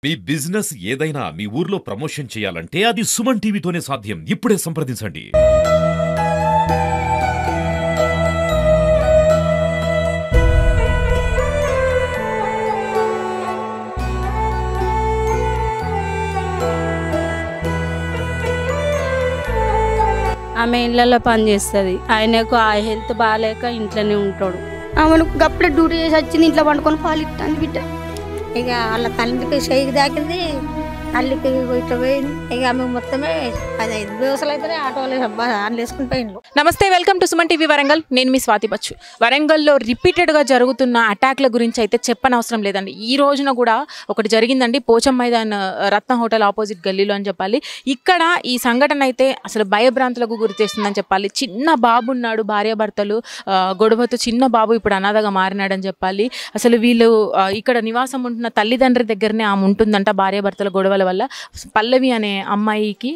మీ business ఏదైనా మీ ఊర్లో promotion చేయాలంటే అది సుమన్ టీవీతోనే సాధ్యం. ఇప్పుడే సంప్రదించండి. ఆమె ఇళ్ళలో పని చేస్తుంది. ఆయనకు ఆ హెల్త్ బాగాలేక ఇంట్లోనే ఉంటాడు. ఆమెను గప్పుడే డ్యూటీ చేసి వచ్చింది, ఇంట్లో పండుకొని పాలు ఇస్తాను బిడ్డ. ఇక వాళ్ళ తల్లికి షేక్ దాకింది, తల్లికి ఇట్లా పోయింది. ఇక ఆమె మొత్తమే 15 ദിവసాలు అయితే ఆటోలో వేసుకుని పోయిండు. నమస్తే, welcome to Suman TV Warangal. నేను మీ స్వాతి బచ్చు. వరంగల్లో రిపీటెడ్గా జరుగుతున్న అటాక్ల గురించి అయితే చెప్పనవసరం లేదండి. ఈ రోజున కూడా ఒకటి జరిగిందండి, పోచం మైదాన్ రత్న హోటల్ ఆపోజిట్ గల్లీలో అని చెప్పాలి. ఇక్కడ ఈ సంఘటన అయితే అసలు భయభ్రాంతులకు గురి చేస్తుందని చెప్పాలి. చిన్న బాబు ఉన్నాడు, భార్యాభర్తలు గొడవతో చిన్న బాబు ఇప్పుడు అనాథగా మారినాడని చెప్పాలి. అసలు వీళ్ళు ఇక్కడ నివాసం ఉంటున్న తల్లిదండ్రి దగ్గరనే ఆమె ఉంటుందంట. భార్యాభర్తల గొడవల వల్ల పల్లవి అనే అమ్మాయికి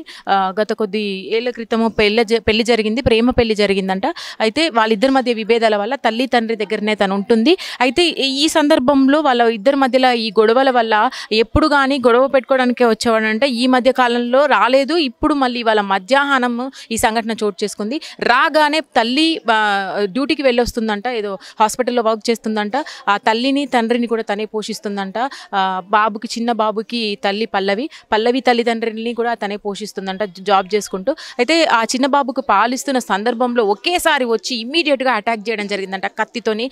గత కొద్ది ఏళ్ల క్రితము పెళ్లి జరిగింది, ప్రేమ పెళ్లి జరిగిందంట. అయితే వాళ్ళిద్దరి మధ్య విభేదాల వల్ల తల్లి తండ్రి దగ్గరనే తను ఉంటుంది. అయితే ఈ సందర్భంలో వాళ్ళ ఇద్దరి మధ్యలో ఈ గొడవల వల్ల ఎప్పుడు కానీ గొడవ పెట్టుకోవడానికే వచ్చేవాడంటే ఈ మధ్య కాలంలో రాలేదు. ఇప్పుడు మళ్ళీ వాళ్ళ మధ్యాహ్నం ఈ సంఘటన చోటు చేసుకుంది. రాగానే తల్లి డ్యూటీకి వెళ్ళొస్తుందంట, ఏదో హాస్పిటల్లో వర్క్ చేస్తుందంట. ఆ తల్లిని తండ్రిని కూడా తనే పోషిస్తుందంట. బాబుకి, చిన్న బాబుకి తల్లి పల్లవి తల్లిదండ్రులని కూడా తనే పోషిస్తుందంట జాబ్ చేసుకుంటూ. అయితే ఆ చిన్న బాబుకు పాలిస్తున్న సందర్భంలో ఒకేసారి వచ్చి ఇమ్మీడియట్గా అటాక్ చేయడం జరిగిందంట, కత్తితోని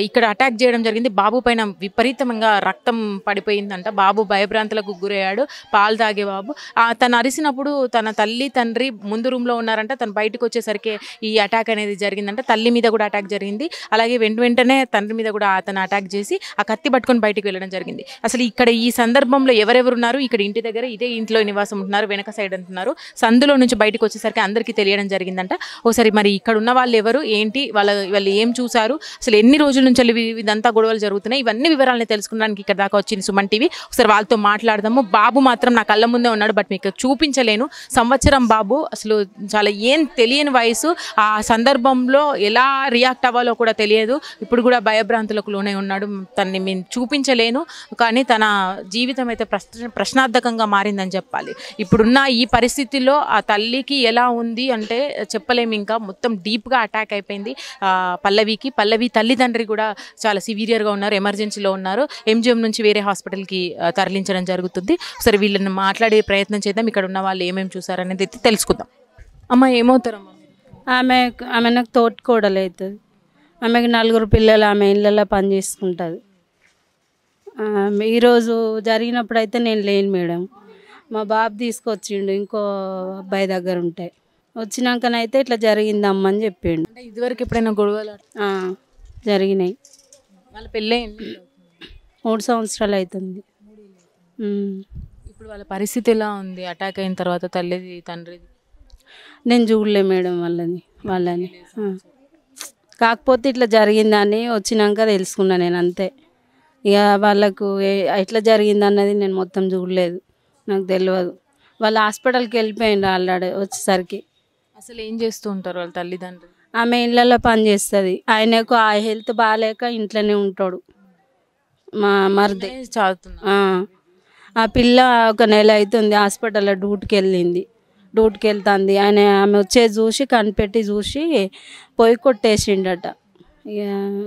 ఇక్కడ అటాక్ చేయడం జరిగింది. బాబు పైన విపరీతంగా రక్తం పడిపోయిందంట. బాబు భయభ్రాంతులకు గురయ్యాడు, పాలు తాగే బాబు. తను అరిసినప్పుడు తన తల్లి తండ్రి ముందు రూమ్లో ఉన్నారంట. తను బయటకు వచ్చేసరికి ఈ అటాక్ అనేది జరిగిందంట. తల్లి మీద కూడా అటాక్ జరిగింది, అలాగే వెంటనే తండ్రి మీద కూడా అతను అటాక్ చేసి ఆ కత్తి పట్టుకొని బయటకు వెళ్ళడం జరిగింది. అసలు ఇక్కడ ఈ సందర్భంలో ఎవరెవరున్నారు, ఇక్కడ ఇంటి దగ్గర ఇదే ఇంట్లో నివాసం ఉంటున్నారు, వెనక సైడ్ అంటున్నారు. సందులో నుంచి బయటకు వచ్చేసరికి అందరికీ తెలియడం జరిగిందంట. ఒకసారి మరి ఇక్కడ ఉన్న వాళ్ళు ఎవరు, ఏంటి, వాళ్ళు ఏం చూసారు, అసలు ఎన్ని రోజుల నుంచి ఇదంతా గొడవలు జరుగుతున్నాయి, ఇవన్నీ వివరాలని తెలుసుకోవడానికి ఇక్కడ దాకా వచ్చింది సుమన్ టీవీ. ఒకసారి వాళ్ళతో మాట్లాడదాము. బాబు మాత్రం నా కళ్ళ ముందే ఉన్నాడు, బట్ మీకు చూపించలేను. సంవత్సరం బాబు, అసలు చాలా ఏం తెలియని వయసు. ఆ సందర్భంలో ఎలా రియాక్ట్ అవ్వాలో కూడా తెలియదు. ఇప్పుడు కూడా భయభ్రాంతులకు లోనే ఉన్నాడు. తనని మేము చూపించలేను, కానీ తన జీవితం అయితే ప్రశ్నార్థకంగా మారిందని చెప్పాలి. ఇప్పుడున్న ఈ పరిస్థితిలో ఆ తల్లికి ఎలా ఉంది అంటే చెప్పలేము. ఇంకా మొత్తం డీప్గా అటాక్ అయిపోయింది పల్లవి తల్లిదండ్రి కూడా చాలా సివియర్గా ఉన్నారు, ఎమర్జెన్సీలో ఉన్నారు. ఎంజిఎం నుంచి వేరే హాస్పిటల్కి తరలించడం జరుగుతుంది. సరే, వీళ్ళని మాట్లాడే ప్రయత్నం చేద్దాం. ఇక్కడ ఉన్న వాళ్ళు ఏమేమి చూసారనేది తెలుసుకుందాం. అమ్మ, ఏమవుతారమ్మా? ఆమె నాకు తోటికోడలు అవుతుంది. ఆమెకి 4 పిల్లలు, ఆమె ఇళ్ళల్లో పని చేసుకుంటుంది. ఈరోజు జరిగినప్పుడు అయితే నేను లేను మేడం. మా బాబు తీసుకొచ్చిండు, ఇంకో అబ్బాయి దగ్గర ఉంటాయి. వచ్చినాకనైతే ఇట్లా జరిగిందమ్మని చెప్పిండు. ఇదివరకు ఎప్పుడైనా గొడవలు జరిగినాయి. వాళ్ళ పెళ్ళి 3 సంవత్సరాలు అవుతుంది. ఇప్పుడు వాళ్ళ పరిస్థితి ఎలా ఉంది అటాక్ అయిన తర్వాత? తల్లిది తండ్రిది నేను చూడలే మేడం వాళ్ళని. కాకపోతే ఇట్లా జరిగిందని వచ్చినాక తెలుసుకున్నా నేను, అంతే. ఇక వాళ్ళకు ఎట్లా జరిగిందన్నది నేను మొత్తం చూడలేదు, నాకు తెలియదు. వాళ్ళు హాస్పిటల్కి వెళ్ళిపోయిండు ఆల్రెడీ వచ్చేసరికి. అసలు ఏం చేస్తూ ఉంటారు వాళ్ళ తల్లిదండ్రులు? ఆమె ఇళ్ళలో పని చేస్తుంది. ఆయనకు ఆ హెల్త్ బాగాలేక ఇంట్లోనే ఉంటాడు. మా మరిది చదువుతున్నా. ఆ పిల్ల 1 నెల అవుతుంది హాస్పిటల్లో డ్యూటీకి వెళ్తుంది. ఆమె వచ్చేది చూసి కనిపెట్టి చూసి పోయి కొట్టేసిండట. ఇక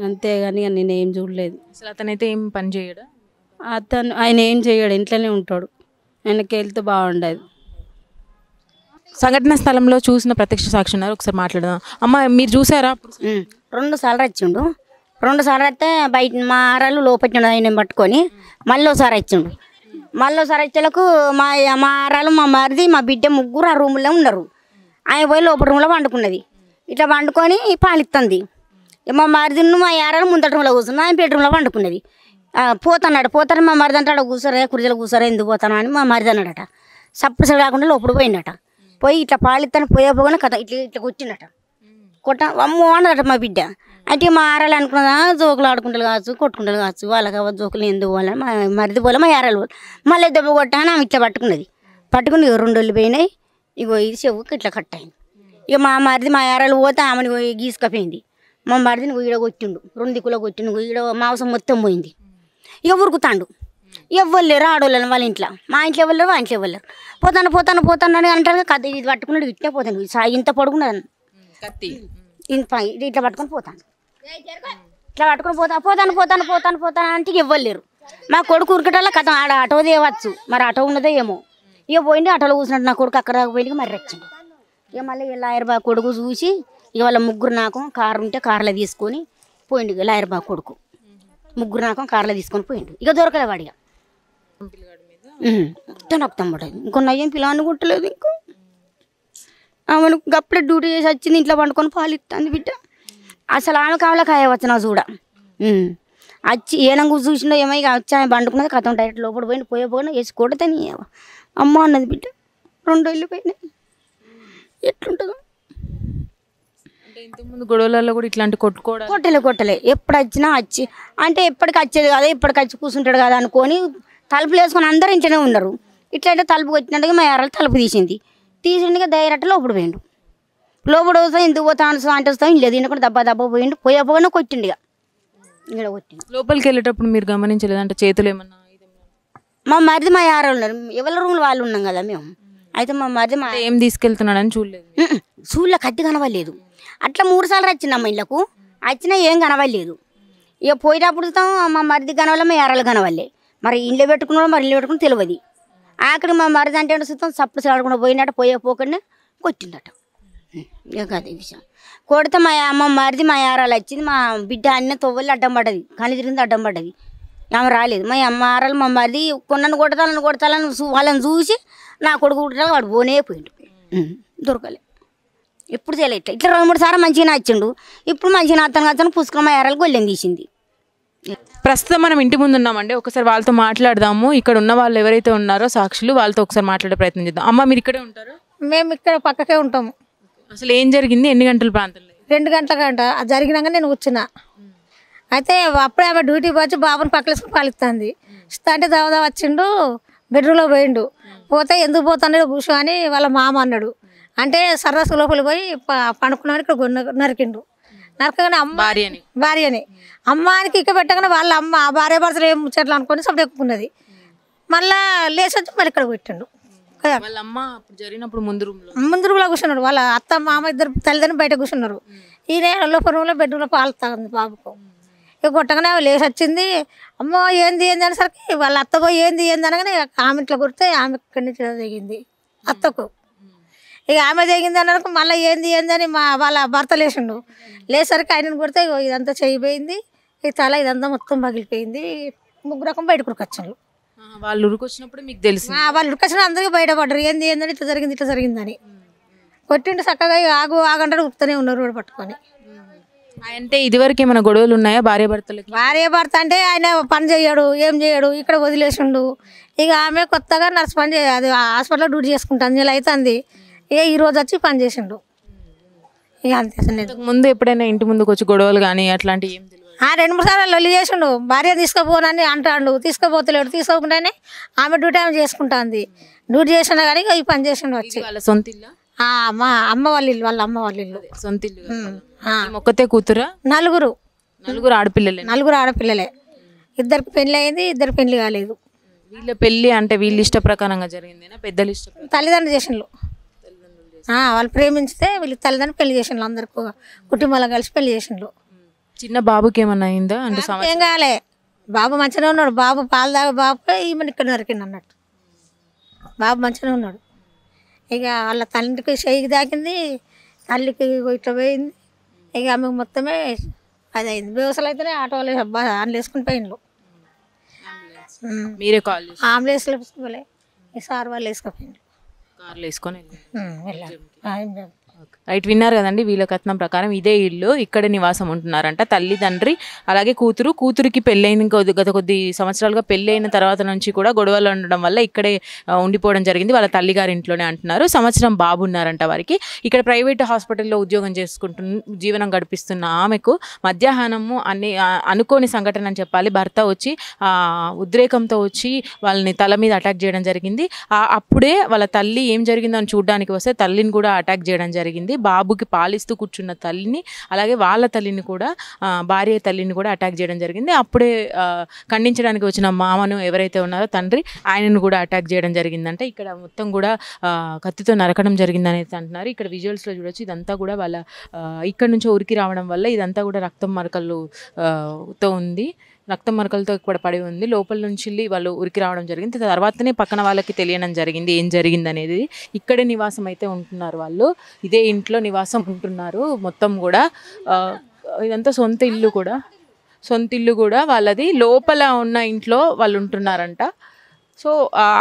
అంతేగాని నేను ఏం చూడలేదు. అసలు అతనైతే ఏం పని చేయడా? ఆయన ఏం చేయడు, ఇంట్లోనే ఉంటాడు. ఆయనకి హెల్త్ బాగుండదు. సంఘటన స్థలంలో చూసిన ప్రత్యక్ష సాక్షి ఉన్నారు, ఒకసారి మాట్లాడదాం. అమ్మ, మీరు చూసారా? 2 సార్లు వచ్చిండు. 2 సార్లు అయితే బయట మా ఆరాలు లోపట్టిండు, ఆయన పట్టుకొని మళ్ళీ ఒకసారి వచ్చిండు. వచ్చేలకు మా ఆరాలు, మా మరిది, మా బిడ్డ ముగ్గురు ఆ రూమ్లో ఉన్నారు. ఆయన పోయి లోపల రూమ్లో వండుకున్నది. ఇట్లా వండుకొని పాలిస్తుంది. మా మరిదిను మా ఆరాలు ముందట రూమ్లో కూర్చున్నా, ఆయన బెడ్రూమ్లో వండుకున్నది. పోతాను మా మరిది అంటే కూర్చోరే, కుర్చీలో కూర్చోరే, ఎందుకు పోతాను అని మా మరిది అన్నాడట. సప్పుడు కాకుండా లోపల పోయిందట. పోయి ఇట్లా పాలిస్తాను పోయే కథ ఇట్లా కూర్చున్నట. అమ్మో అన్నదట మా బిడ్డ. అంటే మా ఆరాలు అనుకున్నదా జోకులు ఆడుకుంటారు కావచ్చు, కొట్టుకుంటారు కావచ్చు, వాళ్ళకి జోకులు ఎందుకు పోలే, మా మరిది పోలే, మా ఆరాలు పోలే. మళ్ళీ దెబ్బ కొట్టాను, ఆమె ఇట్లా పట్టుకున్నది. పట్టుకుని 2 రోజులు పోయినాయి. ఇగో ఇది చెవుకి ఇట్లా కట్ అయింది. ఇక మా మరిది మా ఆరాలు పోతే ఆమెను గీసుకపోయింది. మా మరిదిని ఈడ కొట్టిండు, 2 దిక్కులో కొట్టిండు. ఈడ మాంసం మొత్తం పోయింది. ఇక ఉరుకుతాండు. ఎవ్వరు లేరు ఆడవాళ్ళని వాళ్ళ ఇంట్లో, మా ఇంట్లో ఎవరు లేరు, మా ఇంట్లో ఎవరు లేరు. పోతాను అని అంటారు. కథ ఇది పట్టుకున్నాడు ఇట్టే పోతాను, ఇంత పడుకున్నాను కత్తి ఇది ఇట్లా పట్టుకొని పోతాను, ఇట్లా పట్టుకొని పోతాను అంటే ఎవ్వరు లేరు. మా కొడుకు ఉరికటల్లా కథ ఆడ ఆటో తేవచ్చు, మరి ఆటో ఉన్నదో ఏమో. ఇక పోయింది ఆటోలో కూర్చున్నట్టు నా కొడుకు అక్కడ దాకా పోయింది మరి వచ్చిండు. ఇక మళ్ళీ లాయర్ బా కొడుకు చూసి ఇక వాళ్ళ ముగ్గురు నాకం కారు ఉంటే కారులో తీసుకొని పోయిండు. ఇక లాయర్ బా కొడుకు ముగ్గురు నాకం కారులో తీసుకొని పోయిండు. ఇక దొరకలే వాడిగా నాకు తమ్ముడు ఇంకో నయ్యం పిల్లని కుట్టలేదు. ఇంకో ఆమెను గప్పుడే డ్యూటీ చేసి వచ్చింది, ఇంట్లో పండుకొని పాలు ఇస్తుంది బిడ్డ. అసలు ఆమె కావాలా కాయవచ్చు నా చూడ వచ్చి ఏనంగు చూసిండో ఏమో. ఇక వచ్చి ఆమె పండుకున్నది కథం డైరెక్ట్ లోపల పోయింది. పోయినా వేసి కొడతాని అమ్మ అన్నది బిడ్డ. 2 ఏళ్ళు పోయినాయి. ఎట్లుంటుందో ఇంతకుముందు గొడవలలో కూడా ఇట్లాంటి కొట్టలే ఎప్పుడు వచ్చినా వచ్చి అంటే ఎప్పటికి వచ్చేది కదా, ఇప్పటికి వచ్చి కూర్చుంటాడు కదా అనుకొని తలుపులు వేసుకొని అందరూ ఇంట్లోనే ఉన్నారు. ఇట్లయితే తలుపు వచ్చినట్టుగా మా యారాలు తలుపు తీసిండుగా డైరెక్ట్ లోపల పోయిండు. లోపల వస్తాం ఎందుకు పోతాను అంటే వస్తాం లేదు ఇంట్లో దబ్బా పోయిండు. పోయినా కొట్టిండు. ఇక ఇక్కడ కొట్టిండు. లోపలికి వెళ్ళేటప్పుడు మీరు గమనించలేదు అంటే చేతులు ఏమన్నా? మా మరిది మా యారాలు ఉన్నారు, ఎవరి రూమ్లో వాళ్ళు ఉన్నాం కదా మేము. అయితే మా మరిది ఏం తీసుకెళ్తున్నాడని చూడలేదు, సూళ్ళ కత్తి కనవలేదు. అట్లా 3 సార్లు వచ్చిందమ్మ ఇళ్ళకు, వచ్చినా ఏం కనవలేదు. ఇక పోయేటప్పుడు మా మరిది కనవలే, మా యారాలు కనవలే. మరి ఇల్లు పెట్టుకున్నాడో మరి ఇల్లు పెట్టుకుని తెలియదు. ఆఖరికి మా మరిది అంటే చూస్తాం సప్పుడు చాడకుండా పోయినట్టు పోకుండా కొట్టిండట. ఇక అదే విషయం. కొడితే మా మరిది మా యారాలు వచ్చింది. మా బిడ్డ అన్న తొవ్వలు అడ్డం పడ్డది, కళ్ళు తిరిగింది అడ్డం పడ్డది. ఆమె రాలేదు. మా యారాలు మా మరిది కొన్నను కొడతాలని వాళ్ళని చూసి నా కొడుకు కుట్టాలి వాడు పోనే పోయిండు. దొరకలే. ఎప్పుడు చేయలేదు. ఇట్లా 2-3 సార్లు మంచిగా వచ్చిండు. ఇప్పుడు మంచిగా అతను పుస్తకం మా యారాలు గొల్లెం తీసింది. ప్రస్తుతం మనం ఇంటి ముందు ఉన్నామండి, ఒకసారి వాళ్ళతో మాట్లాడదాము. ఇక్కడ ఉన్న వాళ్ళు ఎవరైతే ఉన్నారో సాక్షులు, వాళ్ళతో ఒకసారి మాట్లాడే ప్రయత్నం చేద్దాం. అమ్మ మీరు ఇక్కడే ఉంటారు? మేము ఇక్కడ పక్కకే ఉంటాము. అసలు ఏం జరిగింది? ఎన్ని గంటల ప్రాంతంలో? 2 గంటల గంట జరిగినాక నేను కూర్చున్నా. అయితే అప్పుడే ఆమె డ్యూటీకి వచ్చి బాబుని పక్కలేసుకుని పాలిస్తుంది. ఇస్తా అంటే దావదా వచ్చిండు, బెడ్రూమ్లో పోయిండు. పోతే ఎందుకు పోతాడో కూర్చో అని వాళ్ళ మామ అన్నాడు. అంటే సర్రసు లోపలికి పోయి పండుకున్నామని ఇక్కడ నరికిండు. నరకగానే భార్యని అమ్మానికి ఇక్క పెట్టగానే వాళ్ళ అమ్మ భార్య భర్తలు ఏం ముచ్చట్లు అనుకొని సబ్జెక్ట్ ఎక్కున్నది. మళ్ళీ లేచి వచ్చి మళ్ళీ ఇక్కడ పెట్టిండు. ముందు రూమ్లో కూర్చున్నాడు. వాళ్ళ అత్త మామ ఇద్దరు తల్లిదండ్రులు బయట కూర్చున్నారు. ఈయన లోపల రూమ్లో బెడ్రూమ్లో పాలు తాగుంది బాబుకు. ఇక కొట్టగానే లేచి వచ్చింది. అమ్మో ఏంది అనేసరికి వాళ్ళ అత్త పోయి ఏంది అనగానే ఆమె ఇంట్లో కొడితే ఆమె ఇక్కడి నుంచి దిగింది అత్తకు. ఇక ఆమె దిగింది అన్నకు మళ్ళీ ఏంది అని వాళ్ళ భర్త లేచిండు. లేసరికి ఆయనను కొడితే ఇదంతా చేయిపోయింది, ఈ తల ఇదంతా మొత్తం పగిలిపోయింది. 3 రకం బయట ఉరికొచ్చారు. వాళ్ళు ఉరికొచ్చినప్పుడు మీకు తెలిసి వాళ్ళు ఉరికొచ్చిన అందరికీ బయటపడ్డారు. ఏంది అని ఇట్లా జరిగిందని కొట్టిండు. చక్కగా ఆగంటాడు ఉరుకుతూనే ఉన్నారు పట్టుకొని. అంటే ఇదివరకు ఏమైనా గొడవలు ఉన్నాయా భార్య భర్త అంటే ఆయన పని చేయడు, ఏం చేయడు, ఇక్కడ వదిలేసిండు. ఇక ఆమె కొత్తగా నర్స్ పని అది హాస్పిటల్లో డ్యూటీ చేసుకుంటాను. నెల అవుతుంది. ఇక ఈరోజు వచ్చి పని చేసిండు. ఇక అంతే. ముందు ఎప్పుడైనా ఇంటి ముందుకు వచ్చి గొడవలు కానీ అట్లాంటివి ఏం తెలియదు? 2-3 సార్లు లొల్లి చేసిండు. భార్య తీసుకుపోనని అంటాడు, తీసుకోపోతలేడు. తీసుకోకుండానే ఆమె డ్యూటీ ఆమె చేసుకుంటుంది. డ్యూటీ చేసినా కానీ ఈ పని చేసిండు వచ్చి. వాళ్ళ సొంత ఇల్లు? మా అమ్మ వాళ్ళ ఇల్లు, వాళ్ళ అమ్మ వాళ్ళ ఇల్లు. సొంత ఇల్లు. ఒక్కతే కూతురా? 4 ఆడపిల్లలే. 4 ఆడపిల్లలే. 2 పెళ్లి అయింది, 2 పెళ్లి కాలేదు. వీళ్ళ పెళ్లి అంటే వీళ్ళ ఇష్ట ప్రకారంగా జరిగిందేనా? పెద్దలు ఇష్ట తల్లిదండ్రులు చేసిండ్రు. వాళ్ళు ప్రేమించితే వీళ్ళు తల్లిదండ్రులు పెళ్లి చేసిండ్రు. అందరికి కుటుంబాలు కలిసి పెళ్లి చేసిండ్రు. చిన్న బాబుకి ఏమన్నా అయిందా? అంటే ఏం కాలే. బాబు మంచిగానే ఉన్నాడు. బాబు పాలు తాగే బాబు ఈమెను ఇక్కడ నరికిండు అన్నట్టు. బాబు మంచిగానే ఉన్నాడు. ఇక వాళ్ళ తండ్రికి చెయ్యికి తాకింది, తల్లికి ఇట్లా పోయింది. ఇక ఆమె మొత్తమే అది అయింది. బేవసలు అయితేనే ఆటోలు ఆన్లు వేసుకుని పోయిండ్రు. మీరే కాల్ అంబులెన్స్లో వేసుకోలే, ఈ సార్ వాళ్ళు వేసుకుపోయిండ్రు. కార్లు వేసుకొని వెళ్ళాలి. రైట్, విన్నారు కదండి. వీళ్ళ కథనం ప్రకారం ఇదే ఇల్లు, ఇక్కడ నివాసం ఉంటున్నారంట. తల్లి తండ్రి అలాగే కూతురికి పెళ్ళైన గత కొద్ది సంవత్సరాలుగా పెళ్ళైన తర్వాత నుంచి కూడా గొడవలు ఉండడం వల్ల ఇక్కడే ఉండిపోవడం జరిగింది. వాళ్ళ తల్లిగారి ఇంట్లోనే అంటున్నారు. సంవత్సరం బాబు ఉన్నారంట వారికి. ఇక్కడ ప్రైవేట్ హాస్పిటల్లో ఉద్యోగం జీవనం గడిపిస్తున్న ఆమెకు మధ్యాహ్నము అనుకోని సంఘటన అని చెప్పాలి, భర్త వచ్చి ఉద్రేకంతో వచ్చి వాళ్ళని తల మీద అటాక్ చేయడం జరిగింది. అప్పుడే వాళ్ళ తల్లి ఏం జరిగిందో అని చూడడానికి వస్తే తల్లిని కూడా అటాక్ చేయడం జరిగింది. జరిగింది. బాబుకి పాలిస్తూ కూర్చున్న తల్లిని అలాగే వాళ్ళ తల్లిని కూడా భార్య తల్లిని కూడా అటాక్ చేయడం జరిగింది. అప్పుడే ఖండించడానికి వచ్చిన మామను ఎవరైతే ఉన్నారో తండ్రి ఆయనను కూడా అటాక్ చేయడం జరిగిందంటే ఇక్కడ మొత్తం కూడా కత్తితో నరకడం జరిగిందని అయితే అంటున్నారు. ఇక్కడ విజువల్స్లో చూడొచ్చు ఇదంతా కూడా వాళ్ళ ఇక్కడ నుంచి ఉరికి రావడం వల్ల ఇదంతా కూడా రక్తం మరకలతో ఉంది, రక్తం మరకలతో ఇక్కడ పడి ఉంది. లోపల నుంచి వాళ్ళు ఉరికి రావడం జరిగింది. తర్వాతనే పక్కన వాళ్ళకి తెలియడం జరిగింది ఏం జరిగింది అనేది. ఇక్కడే నివాసం అయితే ఉంటున్నారు వాళ్ళు, ఇదే ఇంట్లో నివాసం ఉంటున్నారు. మొత్తం కూడా ఇదంతా సొంత ఇల్లు కూడా వాళ్ళది. లోపల ఉన్న ఇంట్లో వాళ్ళు ఉంటున్నారంట. సో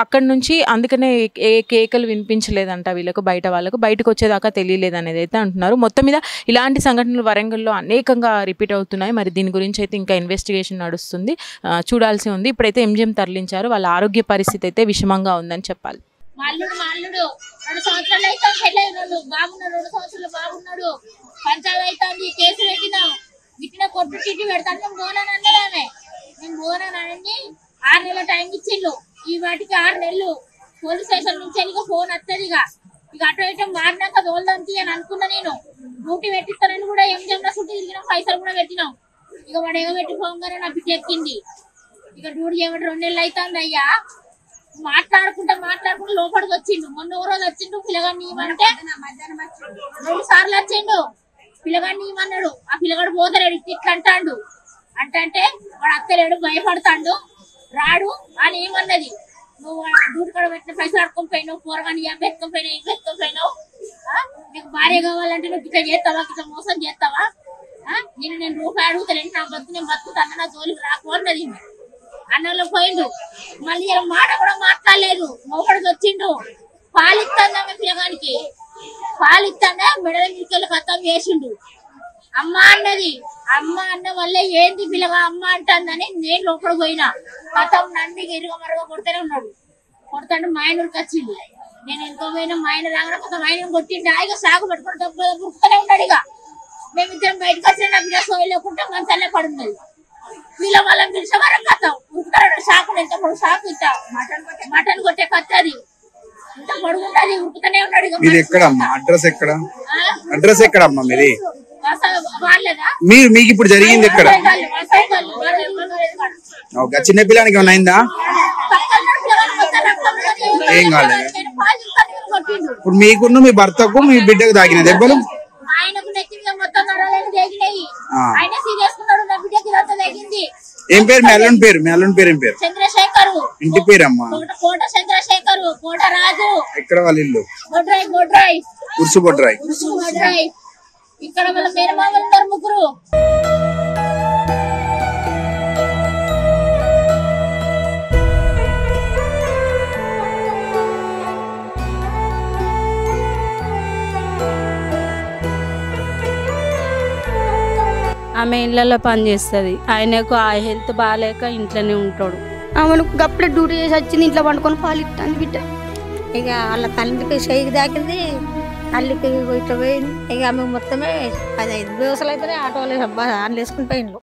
అక్కడి నుంచి అందుకనే ఏ కేకలు వినిపించలేదంట వీళ్ళకు, బయటకు వచ్చేదాకా తెలియలేదు అనేది అయితే అంటున్నారు. మొత్తం మీద ఇలాంటి సంఘటనలు వరంగల్లో అనేకంగా రిపీట్ అవుతున్నాయి. మరి దీని గురించి అయితే ఇంకా ఇన్వెస్టిగేషన్ నడుస్తుంది, చూడాల్సి ఉంది. ఇప్పుడైతే ఎంజిఎం తరలించారు. వాళ్ళ ఆరోగ్య పరిస్థితి అయితే విషమంగా ఉందని చెప్పాలి. అల్లుడు 2 సంవత్సరాలు అయితే పెళ్ళైనోళ్ళు బాగున్నాడు, 2 సంవత్సరాలు బాగున్నాడు. పంచాయతీ అయితే కేసు పెట్టిన కొట్టు చీటీ పెడతాను. నేను పోనాను అన్నది ఆమె. నేను పోనానని 6 నెలల టైం ఇచ్చిండు. ఈ వాటికి 6 నెలలు పోలీస్ స్టేషన్ నుంచి ఇక ఫోన్ వస్తుంది. ఇక అటు ఇటు మారినాక తోలుదంతి అని అనుకున్నా. నేను డ్యూటీ పెట్టిస్తానని కూడా ఎంజంలో చుట్టూ తిరిగినాం, పైసలు కూడా పెట్టినాం. ఇక వాడు ఎగబెట్టి పోగానే నా బిడ్డ ఎక్కింది. ఇక డ్యూటీ చేయబట్టి 2 నెలలు అవుతుంది అయ్యా. మాట్లాడుకుంటా లోపలికి వచ్చిండు. మొన్న ఓ రోజు వచ్చిండు పిల్లగాడిని ఇవ్వమంటే 2 సార్లు వచ్చిండు. పిల్లగాడిని ఇవ్వమన్నాడు. ఆ పిల్లగాడు పోతలేడు, ఇట్లా అంటాడు. అంటే వాడు అత్తలేడు, భయపడతాడు, రాడు అని ఏమన్నది. నువ్వు డ్యూటీ కాడ పెట్టిన పైసలు అడుకొని పోయినావు, కూరగాని ఎత్తుకొని నీకు భార్య కావాలంటే నువ్వు ఇట్లా చేస్తావా, ఇట్లా మోసం చేస్తావా, నేను రూపాయి అడుగుతాను, నా బతుకు నేను బతుకుతాను, నా జోలికి రాకు అన్నది. అన్నంలో పోయిండు. మళ్ళీ మాట కూడా మాట్లాడలేదు. మోపడికి వచ్చిండు. పాలిస్తాను పిల్లగానికి, పాలిస్తానే మెడల మీకెళ్ళి కథం చేసిండు. అమ్మ అన్నది. అమ్మ అన్న వల్ల ఏంది పిల్లగా అమ్మ అంటుందని నేను లోపలికి పోయినా. కథం నంది ఇరుగ మరుగ కొడుతూనే ఉన్నాడు. కొడతాడు మా ఆయనకి వచ్చిండు. నేను ఎంతో పోయినా మా ఆయన రాగానే కొత్త ఆయన కొట్టిండు. ఇక సాగు పెట్టుకుని గుర్తూనే ఉన్నాడు. ఇక మేమిద్దరం బయటకు వచ్చిన నా బిడ్డ సోయి లేకుండా మంచాలే పడున్నది. వీళ్ళ వాళ్ళని పిలిచే వరకు కథం ఉరుకుతాడు. షాకు ఎంత పొడుగు షాకు ఇస్తా మటన్ కొట్టే కత్తి అది ఇంత పొడుగుంటది. ఉరుకుతూనే ఉన్నాడు. అడ్రస్ ఎక్కడమ్మా మీది? మీకు ఇప్పుడు జరిగింది ఎక్కడ? చిన్న పిల్లానికి ఏమైనా అయిందా? ఏం కాలేదు. ఇప్పుడు మీకున్న మీ భర్తకు మీ బిడ్డకు తాకిన దెబ్బలు? ఏం పేరు మీ అల్లుని పేరు? మీ అల్లుని పేరు ఏం పేరు? చంద్రశేఖర్. ఇంటి పేరు అమ్మా? కోట చంద్రశేఖర్, కోట రాజు. ఎక్కడ వాళ్ళ ఇల్లు? బొడ్రాయి. ఉర్సు బొడ్రాయి. ఇక్కడ వాళ్ళ మేనమామలు ఉన్నారు 3. ఆమె ఇళ్ళల్లో పని చేస్తుంది. ఆయనకు ఆ హెల్త్ బాగాలేక ఇంట్లోనే ఉంటాడు. ఆమెకు అప్పుడే డ్యూటీ చేసి వచ్చింది, ఇంట్లో పండుకొని పాలు ఇస్తాను బిడ్డ. ఇక వాళ్ళ తల్లికి షేకి దాకింది, తల్లికి ఇట్లా పోయింది. ఇక ఆమె మొత్తమే 15 ദിവసాలు అయితే ఆటోలు ఆన్లు వేసుకుని పోయిండు.